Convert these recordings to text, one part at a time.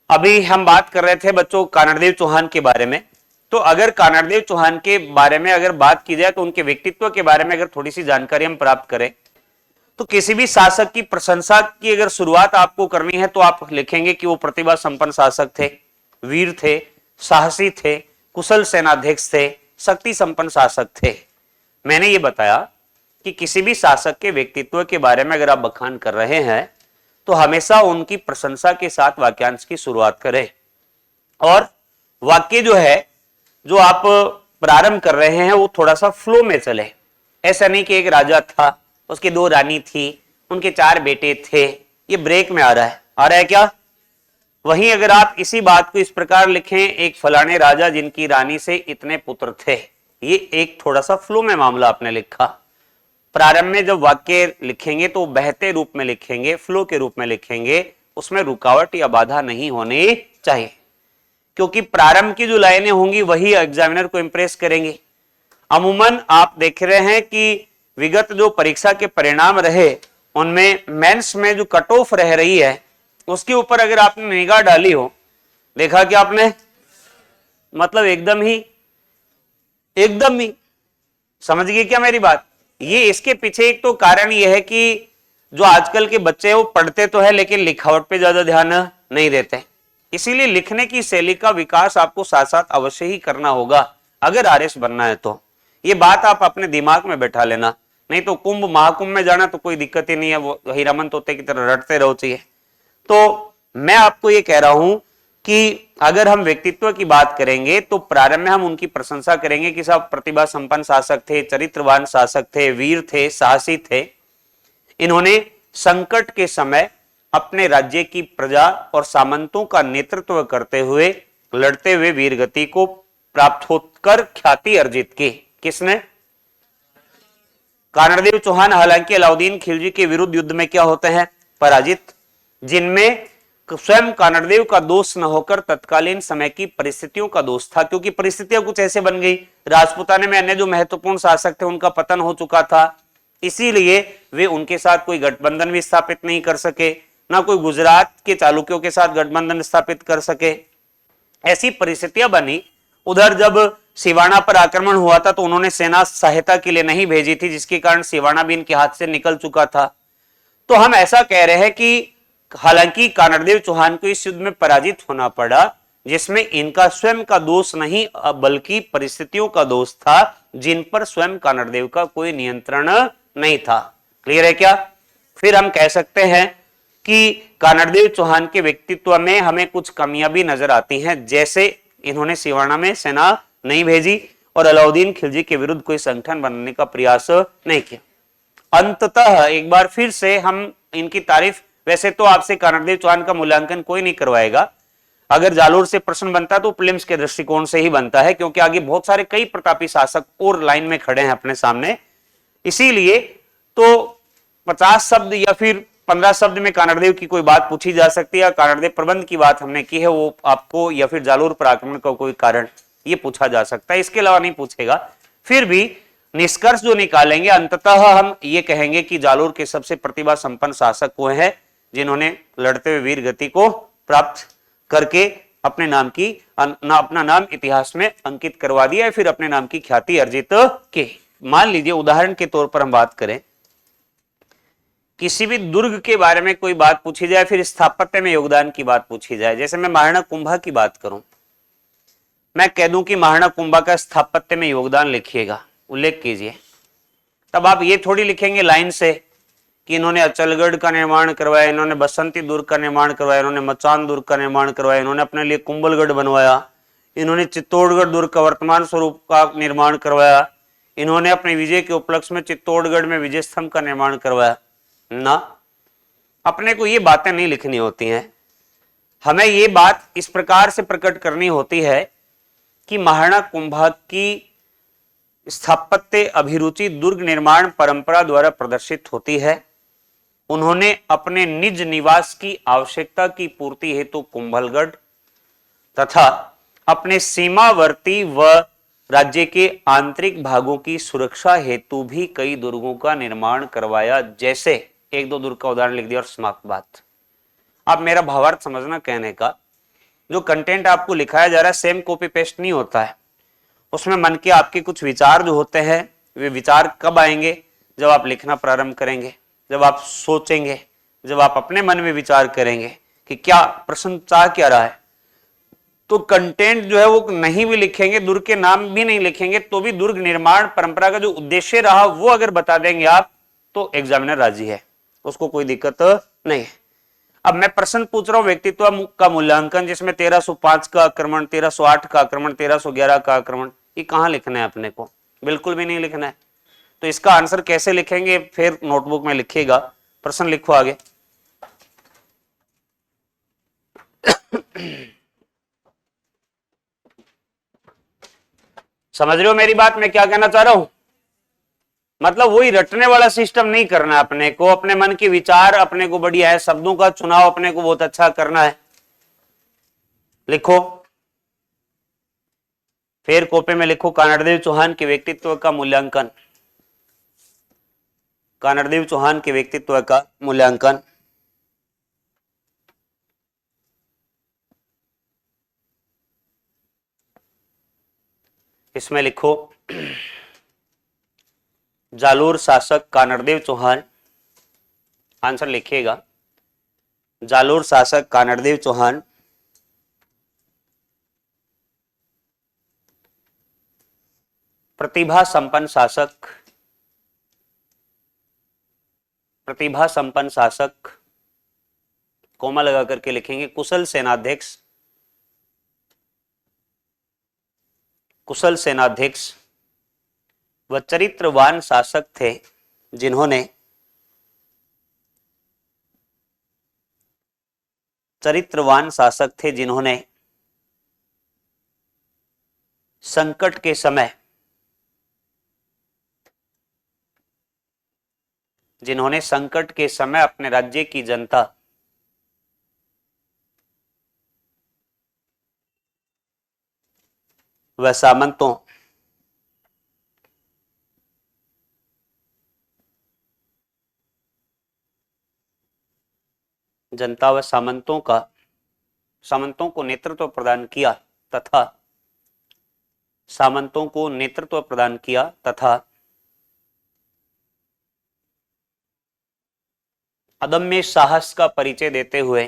अभी हम बात कर रहे थे बच्चों कानड़देव चौहान के बारे में। तो अगर कानड़देव चौहान के बारे में अगर बात की जाए तो उनके व्यक्तित्व के बारे में अगर थोड़ी सी जानकारी हम प्राप्त करें तो किसी भी शासक की प्रशंसा की अगर शुरुआत आपको करनी है तो आप लिखेंगे कि वो प्रतिभा संपन्न शासक थे, वीर थे, साहसी थे, कुशल सेनाध्यक्ष थे, शक्ति संपन्न शासक थे। मैंने ये बताया कि किसी भी शासक के व्यक्तित्व के बारे में अगर आप बखान कर रहे हैं तो हमेशा उनकी प्रशंसा के साथ वाक्यांश की शुरुआत करें और वाक्य जो है जो आप प्रारंभ कर रहे हैं वो थोड़ा सा फ्लो में चले। ऐसा नहीं कि एक राजा था, उसकी 2 रानी थी, उनके 4 बेटे थे, ये ब्रेक में आ रहा है क्या? वहीं अगर आप इसी बात को इस प्रकार लिखें, एक फलाने राजा जिनकी रानी से इतने पुत्र थे, ये एक थोड़ा सा फ्लो में मामला आपने लिखा। प्रारंभ में जब वाक्य लिखेंगे तो बहते रूप में लिखेंगे, फ्लो के रूप में लिखेंगे, उसमें रुकावट या बाधा नहीं होनी चाहिए, क्योंकि प्रारंभ की जो लाइनें होंगी वही एग्जामिनर को इंप्रेस करेंगी। अमूमन आप देख रहे हैं कि विगत जो परीक्षा के परिणाम रहे उनमें मेंस में जो कट ऑफ रह रही है उसके ऊपर अगर आपने निगाह डाली हो, देखा कि आपने मतलब एकदम ही समझ गए क्या मेरी बात? ये इसके पीछे एक तो कारण ये है कि जो आजकल के बच्चे वो पढ़ते तो है लेकिन लिखावट पे ज्यादा ध्यान नहीं देते, इसीलिए लिखने की शैली का विकास आपको साथ साथ अवश्य ही करना होगा अगर आरएस बनना है तो। ये बात आप अपने दिमाग में बैठा लेना, नहीं तो कुंभ महाकुंभ में जाना तो कोई दिक्कत ही नहीं है, वो हीरामन तोते की तरह रटते रहो चाहिए। तो मैं आपको ये कह रहा हूं कि अगर हम व्यक्तित्व की बात करेंगे तो प्रारंभ में हम उनकी प्रशंसा करेंगे कि सब प्रतिभा संपन्न शासक थे, चरित्रवान शासक थे, वीर थे, साहसी थे। इन्होंने संकट के समय अपने राज्य की प्रजा और सामंतों का नेतृत्व करते हुए लड़ते हुए वीर गति को प्राप्त होकर ख्याति अर्जित की। किसने? कानड़देव चौहान। हालांकि अलाउद्दीन खिलजी के विरुद्ध युद्ध में क्या होते हैं? पराजित, जिनमें स्वयं कानड़देव का दोष न होकर तत्कालीन समय की परिस्थितियों का दोष था, क्योंकि परिस्थितियां कुछ ऐसे बन गई, राजपूताने में अन्य जो महत्वपूर्ण शासक थे उनका पतन हो चुका था, इसीलिए वे उनके साथ कोई गठबंधन भी स्थापित नहीं कर सके, ना कोई गुजरात के चालुक्यों के साथ गठबंधन स्थापित कर सके। ऐसी परिस्थितियां बनी। उधर जब सिवाना पर आक्रमण हुआ था तो उन्होंने सेना सहायता के लिए नहीं भेजी थी, जिसके कारण सिवाना भी इनके हाथ से निकल चुका था। तो हम ऐसा कह रहे हैं कि हालांकि कानड़देव चौहान को इस युद्ध में पराजित होना पड़ा, जिसमें इनका स्वयं का दोष नहीं बल्कि परिस्थितियों का दोष था, जिन पर स्वयं कानड़देव का कोई नियंत्रण नहीं था। क्लियर है क्या? फिर हम कह सकते हैं कि कानड़देव चौहान के व्यक्तित्व में हमें कुछ कमियां भी नजर आती हैं, जैसे इन्होंने सिवाना में सेना नहीं भेजी और अलाउद्दीन खिलजी के विरुद्ध कोई संगठन बनाने का प्रयास नहीं किया। अंततः एक बार फिर से हम इनकी तारीफ, वैसे तो आपसे कानड़देव चौहान का मूल्यांकन कोई नहीं करवाएगा, अगर जालोर से प्रश्न बनता है तो प्रीलिम्स के दृष्टिकोण से ही बनता है, क्योंकि आगे बहुत सारे कई प्रतापी शासक और लाइन में खड़े हैं अपने सामने। इसीलिए तो 50 शब्द या फिर 15 शब्द में कानड़देव की कोई बात पूछी जा सकती है। कानड़देव प्रबंध की बात हमने की है, वो आपको या फिर जालोर पर आक्रमण का कोई कारण ये पूछा जा सकता है, इसके अलावा नहीं पूछेगा। फिर भी निष्कर्ष जो निकालेंगे अंततः हम ये कहेंगे कि जालोर के सबसे प्रतिभा संपन्न शासक वो हैं जिन्होंने लड़ते हुए वीर गति को प्राप्त करके अपने नाम की अपना नाम इतिहास में अंकित करवा दिया, फिर अपने नाम की ख्याति अर्जित की। मान लीजिए उदाहरण के तौर पर हम बात करें, किसी भी दुर्ग के बारे में कोई बात पूछी जाए, फिर स्थापत्य में योगदान की बात पूछी जाए, जैसे मैं महाराणा कुंभा की बात करूं, मैं कह दूं कि महाराणा कुंभा का स्थापत्य में योगदान लिखिएगा, उल्लेख कीजिए, तब आप ये थोड़ी लिखेंगे लाइन से कि इन्होंने अचलगढ़ का निर्माण करवाया, इन्होंने बसंती दुर्ग का निर्माण करवाया, इन्होंने मचान दुर्ग का निर्माण करवाया, इन्होंने अपने लिए कुंभलगढ़ बनवाया, इन्होंने चित्तौड़गढ़ दुर्ग का वर्तमान स्वरूप का निर्माण करवाया, इन्होंने अपने विजय के उपलक्ष्य में चित्तौड़गढ़ में विजय स्तंभ का निर्माण करवाया ना। अपने को ये बातें नहीं लिखनी होती हैं, हमें ये बात इस प्रकार से प्रकट करनी होती है कि महाराणा कुंभा की स्थापत्य अभिरुचि दुर्ग निर्माण परंपरा द्वारा प्रदर्शित होती है। उन्होंने अपने निज निवास की आवश्यकता की पूर्ति हेतु कुंभलगढ़ तथा अपने सीमावर्ती व राज्य के आंतरिक भागों की सुरक्षा हेतु भी कई दुर्गों का निर्माण करवाया, जैसे 1-2 दुर्ग का उदाहरण लिख दिया और समाप्त बात। आप मेरा भावार्थ समझना कहने का जो कंटेंट आपको लिखाया जा रहा है सेम कॉपी पेस्ट नहीं होता है, उसमें मन के आपके कुछ विचार जो होते हैं, वे विचार कब आएंगे? जब आप लिखना प्रारंभ करेंगे, जब आप सोचेंगे, जब आप अपने मन में विचार करेंगे कि क्या प्रश्न चाह क्या रहा है। तो कंटेंट जो है वो नहीं भी लिखेंगे, दुर्ग के नाम भी नहीं लिखेंगे, तो भी दुर्ग निर्माण परंपरा का जो उद्देश्य रहा वो अगर बता देंगे आप, तो एग्जामिनर राजी है, उसको कोई दिक्कत नहीं है। अब मैं प्रश्न पूछ रहा हूं व्यक्तित्व का मूल्यांकन, जिसमें 1305 का आक्रमण, 1308 का आक्रमण, 1311 का आक्रमण, ये कहां लिखना है अपने को? बिल्कुल भी नहीं लिखना है। तो इसका आंसर कैसे लिखेंगे? फिर नोटबुक में लिखिएगा, प्रश्न लिखो आगे। समझ रहे हो मेरी बात, मैं क्या कहना चाह रहा हूं? मतलब वही रटने वाला सिस्टम नहीं करना अपने को, अपने मन के विचार अपने को बढ़िया है, शब्दों का चुनाव अपने को बहुत अच्छा करना है। लिखो, फिर कॉपी में लिखो कानड़देव चौहान के व्यक्तित्व का मूल्यांकन, कानड़देव चौहान के व्यक्तित्व का मूल्यांकन। इसमें लिखो जालोर शासक कानड़देव चौहान, आंसर लिखिएगा जालोर शासक कानड़देव चौहान प्रतिभा संपन्न शासक, प्रतिभा संपन्न शासक, कोमा लगा करके लिखेंगे कुशल सेनाध्यक्ष, कुशल सेनाध्यक्ष व चरित्रवान शासक थे, जिन्होंने चरित्रवान शासक थे जिन्होंने संकट के समय, जिन्होंने संकट के समय अपने राज्य की जनता व सामंतों जनता व सामंतों को नेतृत्व प्रदान किया तथा सामंतों को नेतृत्व प्रदान किया तथा अदम्य साहस का परिचय देते हुए,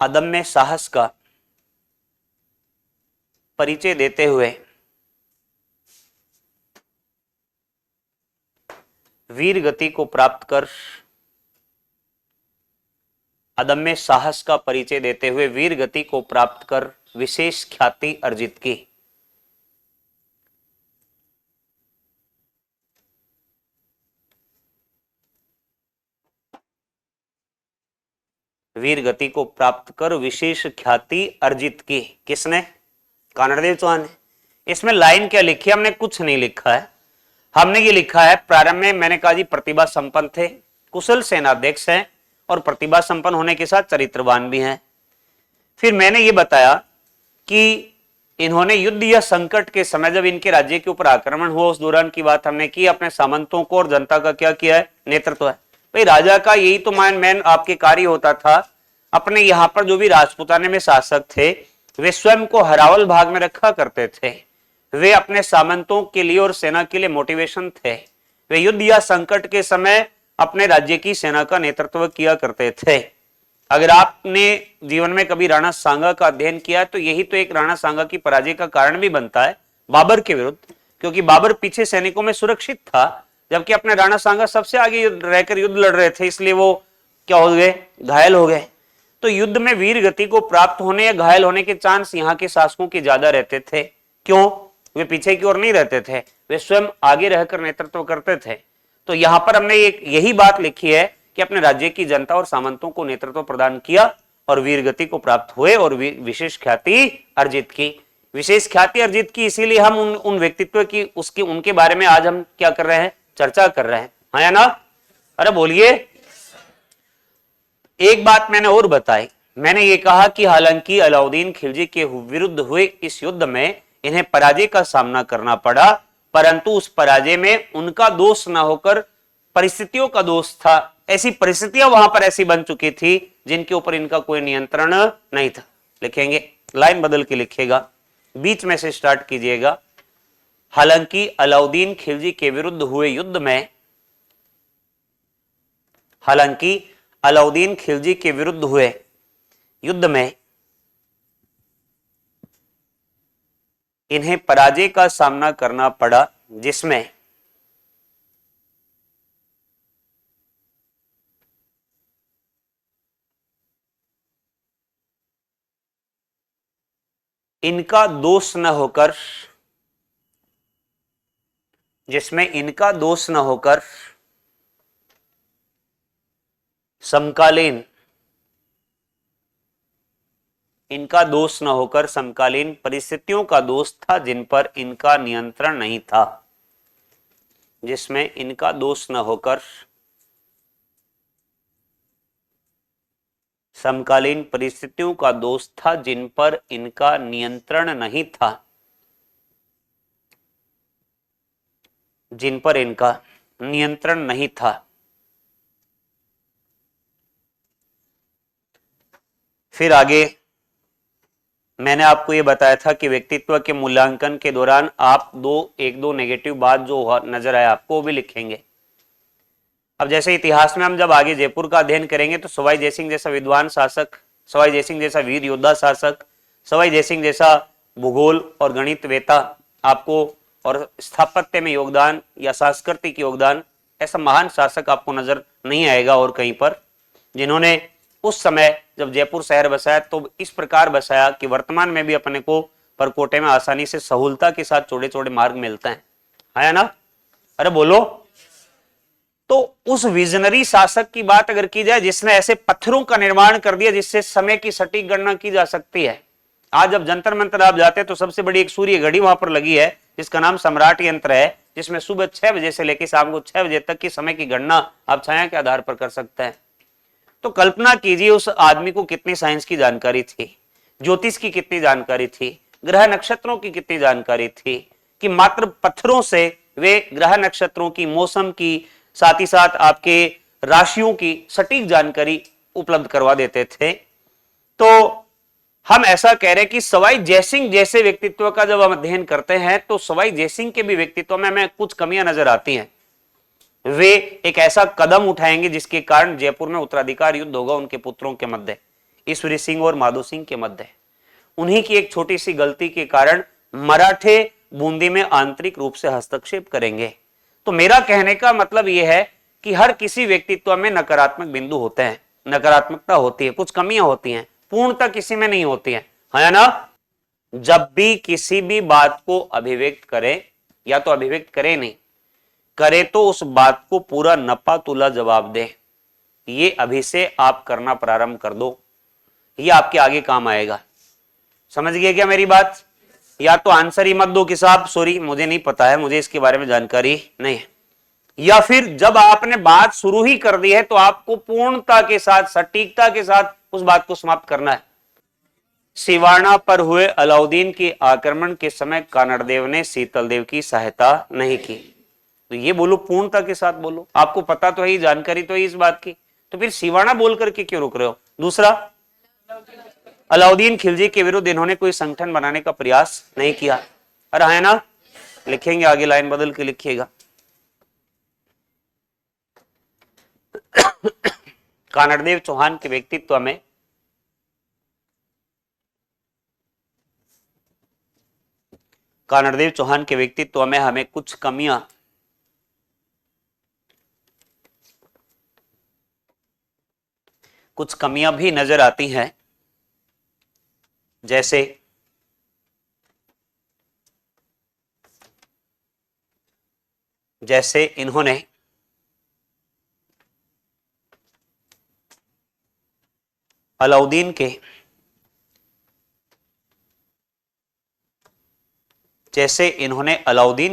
अदम्य साहस का परिचय देते हुए वीर गति को प्राप्त कर, अदम्य साहस का परिचय देते हुए वीर गति को प्राप्त कर विशेष ख्याति अर्जित की। वीर गति को प्राप्त कर विशेष ख्याति अर्जित की, किसने? कानड़देव चौहान ने। इसमें लाइन क्या लिखी है? हमने कुछ नहीं लिखा है, हमने ये लिखा है प्रारंभ में मैंने कहा जी प्रतिभा संपन्न थे, कुशल सेनाध्यक्ष हैं और प्रतिभा संपन्न होने के साथ चरित्रवान भी हैं। फिर मैंने ये बताया कि इन्होंने युद्ध या संकट के समय जब इनके राज्य के ऊपर आक्रमण हुआ उस दौरान की बात हमने की, अपने सामंतों को और जनता का क्या किया है? नेतृत्व है। भाई राजा का यही तो मैन आपके कार्य होता था, अपने यहाँ पर जो भी राजपुताने में शासक थे वे स्वयं को हरावल भाग में रखा करते थे, वे अपने सामंतों के लिए और सेना के लिए मोटिवेशन थे, वे युद्ध या संकट के समय अपने राज्य की सेना का नेतृत्व किया करते थे। अगर आपने जीवन में कभी राणा सांगा का अध्ययन किया है तो यही तो एक राणा सांगा की पराजय का कारण भी बनता है बाबर के विरुद्ध, क्योंकि बाबर पीछे सैनिकों में सुरक्षित था जबकि अपने राणा सांगा सबसे आगे रहकर युद्ध लड़ रहे थे, इसलिए वो क्या हो गए? घायल हो गए। तो युद्ध में वीर गति को प्राप्त होने या घायल होने के चांस यहाँ के शासकों के ज्यादा रहते थे। क्यों? वे पीछे की ओर नहीं रहते थे, वे स्वयं आगे रहकर नेतृत्व करते थे। तो यहां पर हमने एक यही बात लिखी है कि अपने राज्य की जनता और सामंतों को नेतृत्व प्रदान किया और वीर गति को प्राप्त हुए और विशेष ख्याति अर्जित की। विशेष ख्याति अर्जित की, इसीलिए हम उन व्यक्तित्व की उनके बारे में आज हम क्या कर रहे हैं? चर्चा कर रहे हैं, हाँ या ना? अरे बोलिए। एक बात मैंने और बताई, मैंने ये कहा कि हालांकि अलाउद्दीन खिलजी के विरुद्ध हुए इस युद्ध में इन्हें पराजय का सामना करना पड़ा, परंतु उस पराजय में उनका दोष ना होकर परिस्थितियों का दोष था, ऐसी परिस्थितियां वहां पर ऐसी बन चुकी थी जिनके ऊपर इनका कोई नियंत्रण नहीं था। लिखेंगे, लाइन बदल के लिखिएगा, बीच में से स्टार्ट कीजिएगा। हालांकि अलाउद्दीन खिलजी के विरुद्ध हुए युद्ध में, हालांकि अलाउद्दीन खिलजी के विरुद्ध हुए युद्ध में इन्हें पराजय का सामना करना पड़ा, जिसमें इनका दोष न होकर, जिसमें इनका दोष न होकर समकालीन, इनका दोष न होकर समकालीन परिस्थितियों का दोष था जिन पर इनका नियंत्रण नहीं था, जिसमें इनका दोष न होकर समकालीन परिस्थितियों का दोष था जिन पर इनका नियंत्रण नहीं था, जिन पर इनका नियंत्रण नहीं था। फिर आगे मैंने आपको यह बताया था कि व्यक्तित्व के मूल्यांकन के दौरान आप एक दो नेगेटिव बात जो नजर आए आपको वो भी लिखेंगे। अब जैसे इतिहास में हम जब आगे जयपुर का अध्ययन करेंगे तो सवाई जयसिंह जैसा विद्वान शासक, सवाई जयसिंह जैसा वीर योद्धा शासक, सवाई जयसिंह जैसा भूगोल और गणित वेता आपको, और स्थापत्य में योगदान या सांस्कृतिक योगदान, ऐसा महान शासक आपको नजर नहीं आएगा और कहीं पर, जिन्होंने उस समय जब जयपुर शहर बसाया तो इस प्रकार बसाया कि वर्तमान में भी अपने को परकोटे में आसानी से सहूलता के साथ चौड़े चौड़े मार्ग मिलते हैं, है ना? अरे बोलो। तो उस विजनरी शासक की बात अगर की जाए जिसने ऐसे पत्थरों का निर्माण कर दिया जिससे समय की सटीक गणना की जा सकती है। आज जब जंतर मंतर आप जाते हैं तो सबसे बड़ी एक सूर्य घड़ी वहां पर लगी है जिसका नाम सम्राट यंत्र है, जिसमें सुबह 6 बजे से लेकर शाम को 6 बजे तक की समय की गणना आप छाया के आधार पर कर सकते हैं। तो कल्पना कीजिए उस आदमी को कितनी साइंस की जानकारी थी, ज्योतिष की कितनी जानकारी थी, ग्रह नक्षत्रों की कितनी जानकारी थी, कि मात्र पत्थरों से वे ग्रह नक्षत्रों की, मौसम की, साथ ही साथ आपके राशियों की सटीक जानकारी उपलब्ध करवा देते थे। तो हम ऐसा कह रहे हैं कि सवाई जयसिंह जैसे व्यक्तित्व का जब हम अध्ययन करते हैं तो सवाई जयसिंह के भी व्यक्तित्व में हमें कुछ कमियां नजर आती हैं। वे एक ऐसा कदम उठाएंगे जिसके कारण जयपुर में उत्तराधिकार युद्ध होगा उनके पुत्रों के मध्य, ईश्वरी सिंह और माधो सिंह के मध्य। उन्हीं की एक छोटी सी गलती के कारण मराठे बूंदी में आंतरिक रूप से हस्तक्षेप करेंगे। तो मेरा कहने का मतलब यह है कि हर किसी व्यक्तित्व में नकारात्मक बिंदु होते हैं, नकारात्मकता होती है, कुछ कमियां होती हैं, पूर्णता किसी में नहीं होती है ना? जब भी किसी भी बात को अभिव्यक्त करें, या तो अभिव्यक्त करें नहीं करे तो उस बात को पूरा नपा तुला जवाब दे। ये अभी से आप करना प्रारंभ कर दो, ये आपके आगे काम आएगा। समझ गए क्या मेरी बात? या तो आंसर ही मत दो कि साहब सॉरी मुझे नहीं पता है, मुझे इसके बारे में जानकारी नहीं है, या फिर जब आपने बात शुरू ही कर दी है तो आपको पूर्णता के साथ, सटीकता के साथ उस बात को समाप्त करना है। सिवाना पर हुए अलाउद्दीन के आक्रमण के समय कानड़देव ने शीतलदेव की सहायता नहीं की। तो ये बोलो, पूर्णता के साथ बोलो, आपको पता तो है, जानकारी तो है इस बात की, तो फिर सिवाना बोल करके क्यों रुक रहे हो? दूसरा, अलाउद्दीन खिलजी के विरुद्ध इन्होंने कोई संगठन बनाने का प्रयास नहीं किया। अरे है ना? लिखेंगे आगे, लाइन बदल के लिखिएगा। कानड़देव चौहान के व्यक्तित्व में कानड़देव चौहान के व्यक्तित्व में हमें कुछ कमियां भी नजर आती हैं। जैसे इन्होंने अलाउद्दीन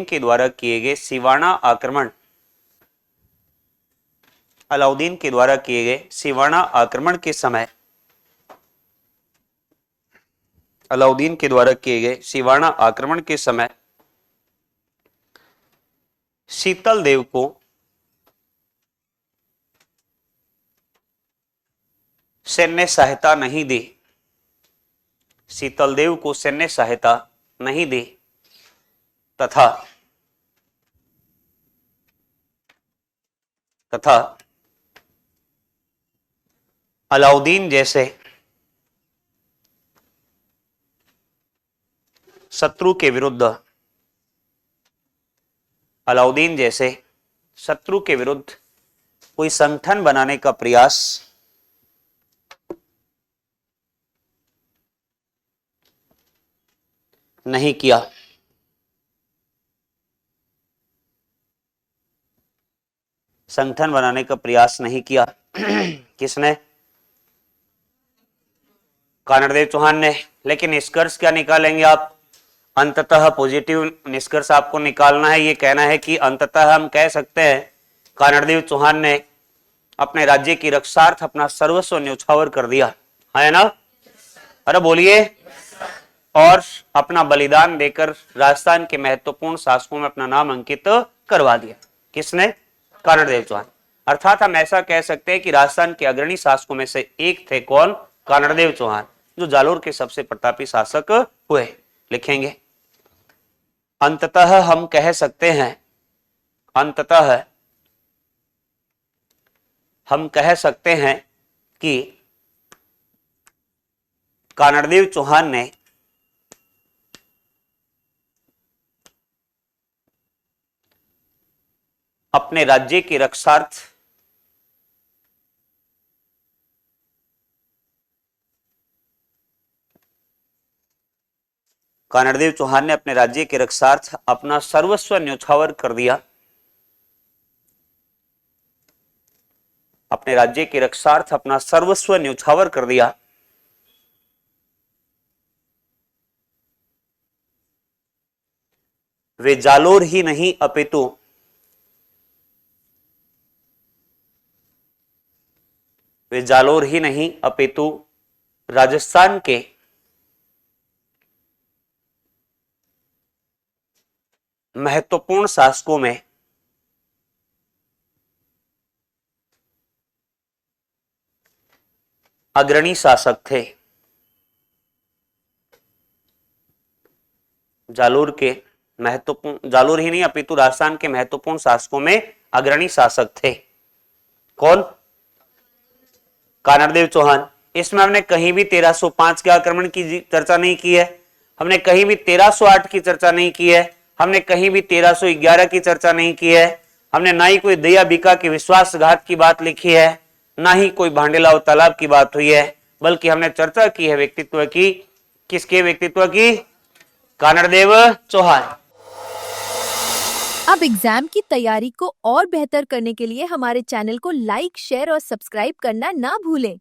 के द्वारा किए गए सिवाना आक्रमण, अलाउद्दीन के द्वारा किए गए सिवाना आक्रमण के समय, अलाउद्दीन के द्वारा किए गए सिवाना आक्रमण के समय शीतल देव को सैन्य सहायता नहीं दी, शीतलदेव को सैन्य सहायता नहीं दी तथा अलाउद्दीन जैसे शत्रु के विरुद्ध, अलाउद्दीन जैसे शत्रु के विरुद्ध कोई संगठन बनाने का प्रयास नहीं किया। संगठन बनाने का प्रयास नहीं किया। किसने? कानड़देव चौहान ने। लेकिन निष्कर्ष क्या निकालेंगे आप? अंततः पॉजिटिव निष्कर्ष आपको निकालना है। ये कहना है कि अंततः हम कह सकते हैं कानड़देव चौहान ने अपने राज्य की रक्षार्थ अपना सर्वस्व न्यौछावर कर दिया, है ना? अरे बोलिए। और अपना बलिदान देकर राजस्थान के महत्वपूर्ण शासकों में अपना नाम अंकित करवा दिया। किसने? कानड़देव चौहान। अर्थात हम ऐसा कह सकते हैं कि राजस्थान के अग्रणी शासकों में से एक थे। कौन? कानड़देव चौहान, जो जालोर के सबसे प्रतापी शासक हुए। लिखेंगे अंततः हम कह सकते हैं, अंततः हम कह सकते हैं कि कानड़देव चौहान ने अपने राज्य की रक्षार्थ कानड़देव चौहान ने अपने राज्य के रक्षार्थ अपना सर्वस्व न्यौछावर कर दिया। अपने राज्य के रक्षार्थ अपना सर्वस्व न्यौछावर कर दिया। वे जालोर ही नहीं अपितु राजस्थान के महत्वपूर्ण शासकों में अग्रणी शासक थे। जालोर ही नहीं अपितु राजस्थान के महत्वपूर्ण शासकों में अग्रणी शासक थे। कौन? कानड़देव चौहान। इसमें हमने कहीं भी 1305 के आक्रमण की चर्चा नहीं की है, हमने कहीं भी 1308 की चर्चा नहीं की है, हमने कहीं भी 1311 की चर्चा नहीं की है, हमने ना ही कोई दया बीका के विश्वासघात की बात लिखी है, ना ही कोई भांडेलाव तालाब की बात हुई है, बल्कि हमने चर्चा की है व्यक्तित्व की। किसके व्यक्तित्व की? कानड़देव चौहान। अब एग्जाम की तैयारी को और बेहतर करने के लिए हमारे चैनल को लाइक, शेयर और सब्सक्राइब करना ना भूलें।